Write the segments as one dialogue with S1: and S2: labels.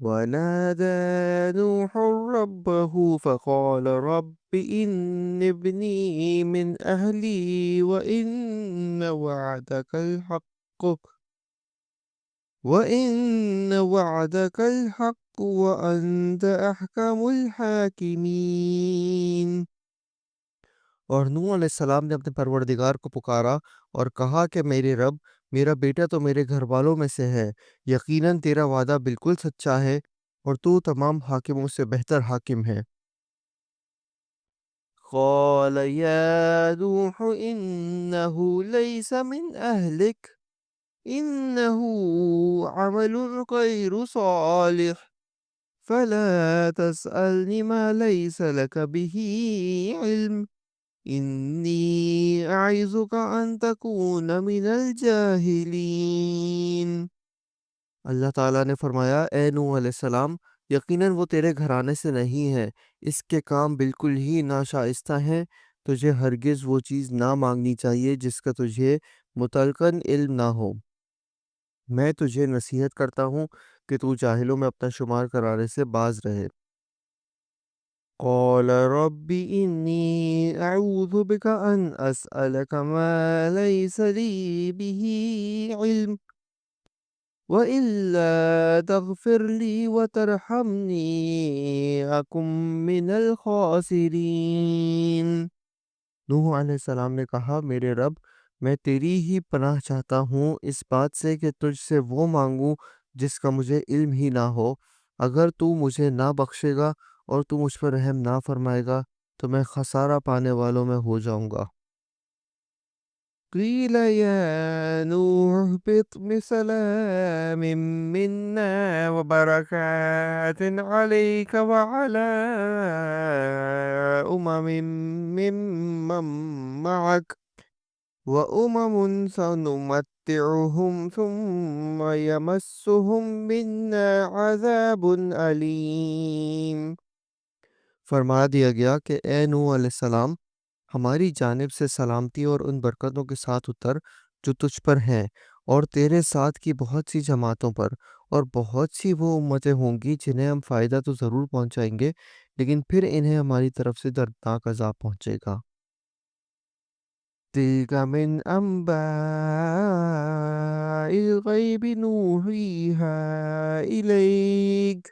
S1: ونادى نوح ربه فقال رب إن ابني من أهلي وإن وعدك الحق وأنت أحكم الحاكمين۔ اور نوح علیہ السلام نے اپنے پروردگار کو پکارا اور کہا کہ میرے رب، میرا بیٹا تو میرے گھر والوں میں سے ہے، یقیناً تیرا وعدہ بالکل سچا ہے اور تو تمام حاکموں سے بہتر حاکم ہے۔ قال یا نوح انه ليس من اہلک انه عمل غیر صالح فلا تسألنی ما ليس لك به علم انی اعظک ان تکون من الجاہلین۔ اللہ تعالیٰ نے فرمایا، اے نوح علیہ السلام، یقیناً وہ تیرے گھرانے سے نہیں ہے، اس کے کام بالکل ہی ناشائستہ ہیں، تجھے ہرگز وہ چیز نہ مانگنی چاہیے جس کا تجھے متعلقاً علم نہ ہو۔ میں تجھے نصیحت کرتا ہوں کہ تو جاہلوں میں اپنا شمار کرانے سے باز رہے۔ قال رب انی اعوذ بک ان اسألک ما لیس لی به علم وَإِلَّا تَغْفِرْ لِي وَتَرْحَمْنِي أَكُن مِّنَ الْخَاسِرِينَ۔ نوح علیہ السلام نے کہا، میرے رب، میں تیری ہی پناہ چاہتا ہوں اس بات سے کہ تجھ سے وہ مانگوں جس کا مجھے علم ہی نہ ہو۔ اگر تو مجھے نہ بخشے گا اور تو مجھ پر رحم نہ فرمائے گا تو میں خسارہ پانے والوں میں ہو جاؤں گا۔ قیل یا نوح اهبط بسلام منا وبرکات علیک وعلی ممن معک وأمم سنمتعهم ثم يمسهم منا عذاب علیم۔ فرما دیا گیا کہ اے نوح علیہ السلام، ہماری جانب سے سلامتی اور ان برکتوں کے ساتھ اتر جو تجھ پر ہیں اور تیرے ساتھ کی بہت سی جماعتوں پر، اور بہت سی وہ امتیں ہوں گی جنہیں ہم فائدہ تو ضرور پہنچائیں گے لیکن پھر انہیں ہماری طرف سے دردناک عذاب پہنچے گا۔ تِلْكَ مِنْ أَنْبَاءِ الْغَيْبِ نُوحِيهَا إِلَيْكَ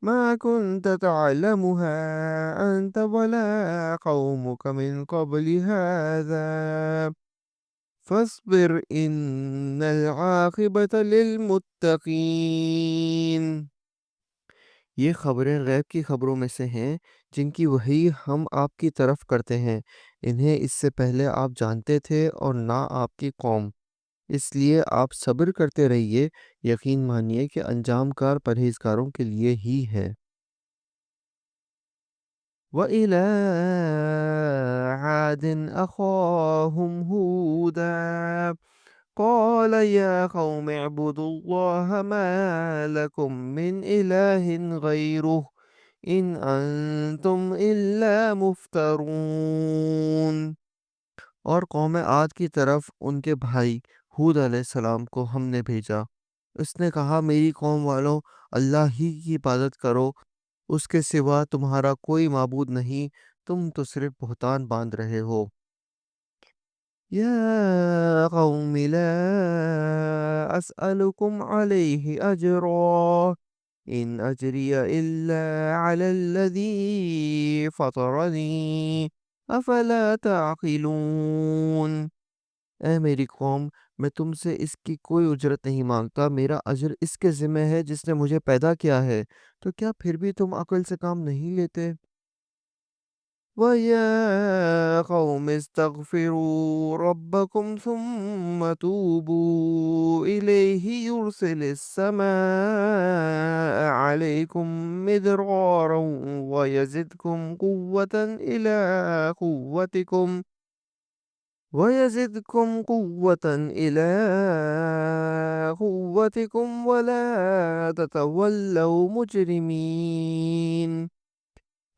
S1: مَا كُنْتَ تَعْلَمُهَا أَنْتَ وَلَا قَوْمُكَ مِنْ قَبْلِ هَذَا فَاصْبِرْ إِنَّ الْعَاقِبَةَ لِلْمُتَّقِينَ۔ یہ خبریں غیب کی خبروں میں سے ہیں جن کی وحی ہم آپ کی طرف کرتے ہیں، انہیں اس سے پہلے آپ جانتے تھے اور نہ آپ کی قوم، اس لیے آپ صبر کرتے رہیے، یقین مانیے کہ انجام کار پرہیزگاروں کے لیے ہی ہے۔ وَإِلَىٰ عَادٍ أَخَاهُمْ هُودًا قَالَ يَا قَوْمِ اعْبُدُوا اللَّهَ مَا لَكُم مِّنْ إِلَٰهٍ غَيْرُهُ إِنْ أَنْتُمْ إِلَّا مُفْتَرُونَ۔ اور قوم عاد کی طرف ان کے بھائی ہود علیہ السلام کو ہم نے بھیجا۔ اس نے کہا، میری قوم والوں، اللہ ہی کی عبادت کرو، اس کے سوا تمہارا کوئی معبود نہیں، تم تو صرف بہتان باندھ رہے ہو۔ یا قوم لا اسألکم علیہ اجرا ان اجری الا علی الذی فطرنی افلا تعقلون۔ اے میری قوم، میں تم سے اس کی کوئی اجرت نہیں مانگتا، میرا اجر اس کے ذمہ ہے جس نے مجھے پیدا کیا ہے، تو کیا پھر بھی تم عقل سے کام نہیں لیتے؟ وَيَا قَوْمِ اسْتَغْفِرُوا رَبَّكُمْ ثُمَّ تُوبُوا إِلَيْهِ يُرْسِلِ السَّمَاءَ عَلَيْكُمْ مِدْرَارًا وَيَزِدْكُمْ قُوَّةً إِلَىٰ قُوَّتِكُمْ وَلَا تَتَوَلَّوْا مُجْرِمِينَ۔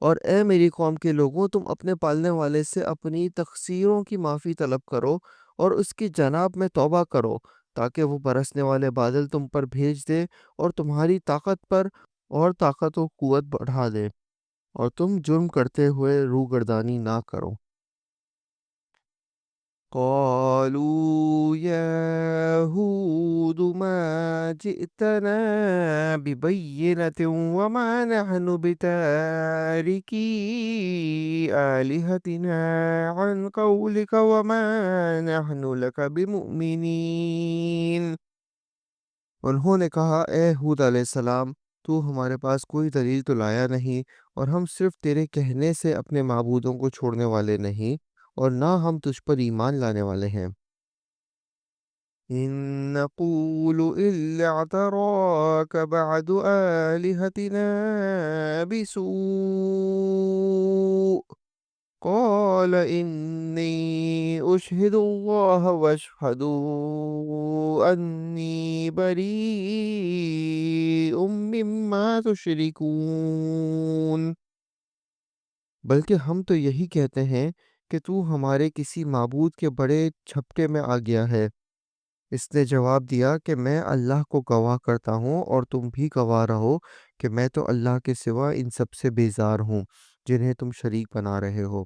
S1: اور اے میری قوم کے لوگوں، تم اپنے پالنے والے سے اپنی تقصیروں کی معافی طلب کرو اور اس کی جناب میں توبہ کرو، تاکہ وہ برسنے والے بادل تم پر بھیج دے اور تمہاری طاقت پر اور طاقت و قوت بڑھا دے، اور تم جرم کرتے ہوئے روگردانی نہ کرو۔ قالوا يا هود ما جئتنا ببينة وما نحن بتاركي آلهتنا عن قولك وما نحن لك بمؤمنين۔ انہوں نے کہا، اے ہود علیہ السلام، تو ہمارے پاس کوئی دلیل تو لایا نہیں، اور ہم صرف تیرے کہنے سے اپنے معبودوں کو چھوڑنے والے نہیں، اور نہ ہم تجھ پر ایمان لانے والے ہیں۔ إِن نَّقُولُ إِلَّا اعْتَرَاكَ بَعْضُ آلِهَتِنَا بِسُوءٍ قَالَ إِنِّي أُشْهِدُ اللَّهَ وَاشْهَدُوا أَنِّي بَرِيءٌ مِّمَّا تُشْرِكُونَ۔ بلکہ ہم تو یہی کہتے ہیں کہ تو ہمارے کسی معبود کے بڑے جھپٹے میں آ گیا ہے۔ اس نے جواب دیا کہ میں اللہ کو گواہ کرتا ہوں اور تم بھی گواہ رہو کہ میں تو اللہ کے سوا ان سب سے بیزار ہوں جنہیں تم شریک بنا رہے ہو۔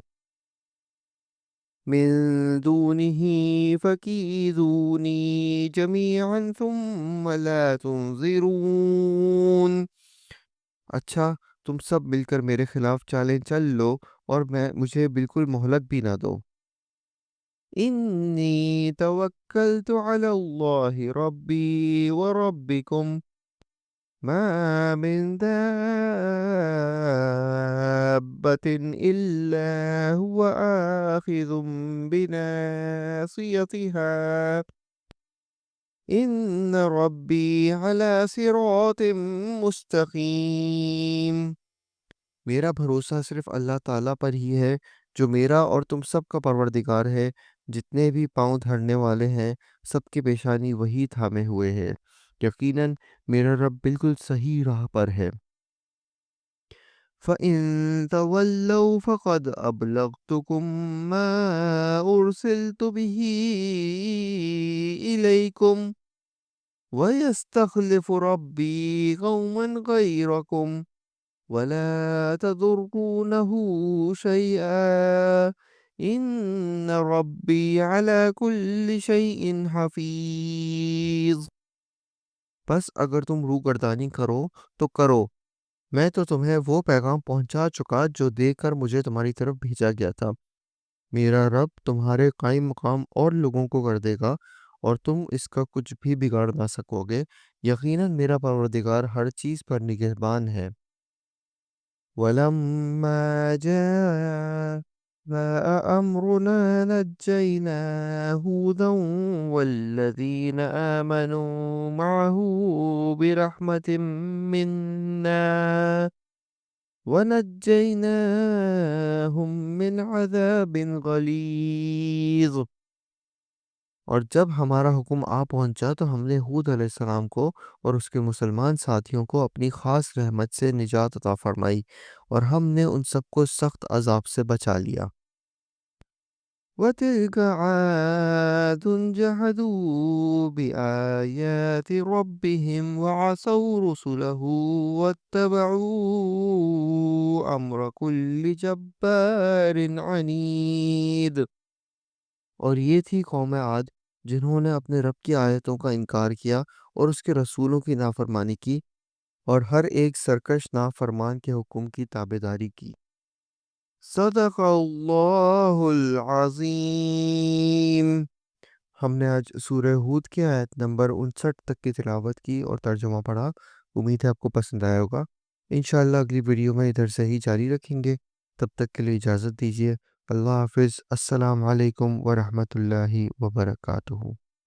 S1: من دونه فكيدوني جميعا ثم لا تنظرون۔ اچھا، تم سب مل کر میرے خلاف چالیں چل لو اور مجھے بالکل مہلت بھی نہ دو۔ انی توکلت علی اللہ ربی وربکم ما من دابة الا هو آخذ بناصیتها ان ربی علی صراط مستقیم۔ میرا بھروسہ صرف اللہ تعالیٰ پر ہی ہے جو میرا اور تم سب کا پروردگار ہے۔ جتنے بھی پاؤں دھرنے والے ہیں سب کی پیشانی وہی تھامے ہوئے ہے، یقیناً میرا رب بالکل صحیح راہ پر ہے۔ فَإِن تَوَلَّوْا فَقَدْ أَبْلَغْتُكُم مَّا أُرْسِلْتُ بِهِ إِلَيْكُمْ وَيَسْتَخْلِفُ رَبِّي قَوْمًا غَيْرَكُمْ وَلَا تَضُرُّونَهُ شَيْئًا إِنَّ رَبِّي عَلَى كُلِّ شَيْءٍ حَفِيظٌ۔ بس اگر تم روگردانی کرو تو کرو، میں تو تمہیں وہ پیغام پہنچا چکا جو دے کر مجھے تمہاری طرف بھیجا گیا تھا۔ میرا رب تمہارے قائم مقام اور لوگوں کو کر دے گا اور تم اس کا کچھ بھی بگاڑ نہ سکو گے، یقیناً میرا پروردگار ہر چیز پر نگہبان ہے۔ وَلَمَّا جَاءَ أَمْرُنَا نَجَّيْنَا هُودًا وَالَّذِينَ آمَنُوا مَعَهُ بِرَحْمَةٍ مِّنَّا وَنَجَّيْنَاهُم مِّنْ عَذَابٍ غَلِيظٍ۔ اور جب ہمارا حکم آ پہنچا تو ہم نے ہود علیہ السلام کو اور اس کے مسلمان ساتھیوں کو اپنی خاص رحمت سے نجات عطا فرمائی، اور ہم نے ان سب کو سخت عذاب سے بچا لیا۔ وَتِلْكَ عَادٌ جَحَدُوا بِآيَاتِ رَبِّهِمْ وَعَصَوْا رُسُلَهُ وَاتَّبَعُوا أَمْرَ كُلِّ جَبَّارٍ عَنِيدٍ۔ اور یہ تھی قوم عاد جنہوں نے اپنے رب کی آیتوں کا انکار کیا اور اس کے رسولوں کی نافرمانی کی، اور ہر ایک سرکش نافرمان کے حکم کی تابعداری کی۔ صدق اللہ العظیم۔ ہم نے آج سورہ ہود کی آیت نمبر 59 تک کی تلاوت کی اور ترجمہ پڑھا۔ امید ہے آپ کو پسند آیا ہوگا۔ انشاءاللہ اگلی ویڈیو میں ادھر سے ہی جاری رکھیں گے۔ تب تک کے لیے اجازت دیجیے۔ اللہ حافظ۔ السلام علیکم ورحمۃ اللہ وبرکاتہ۔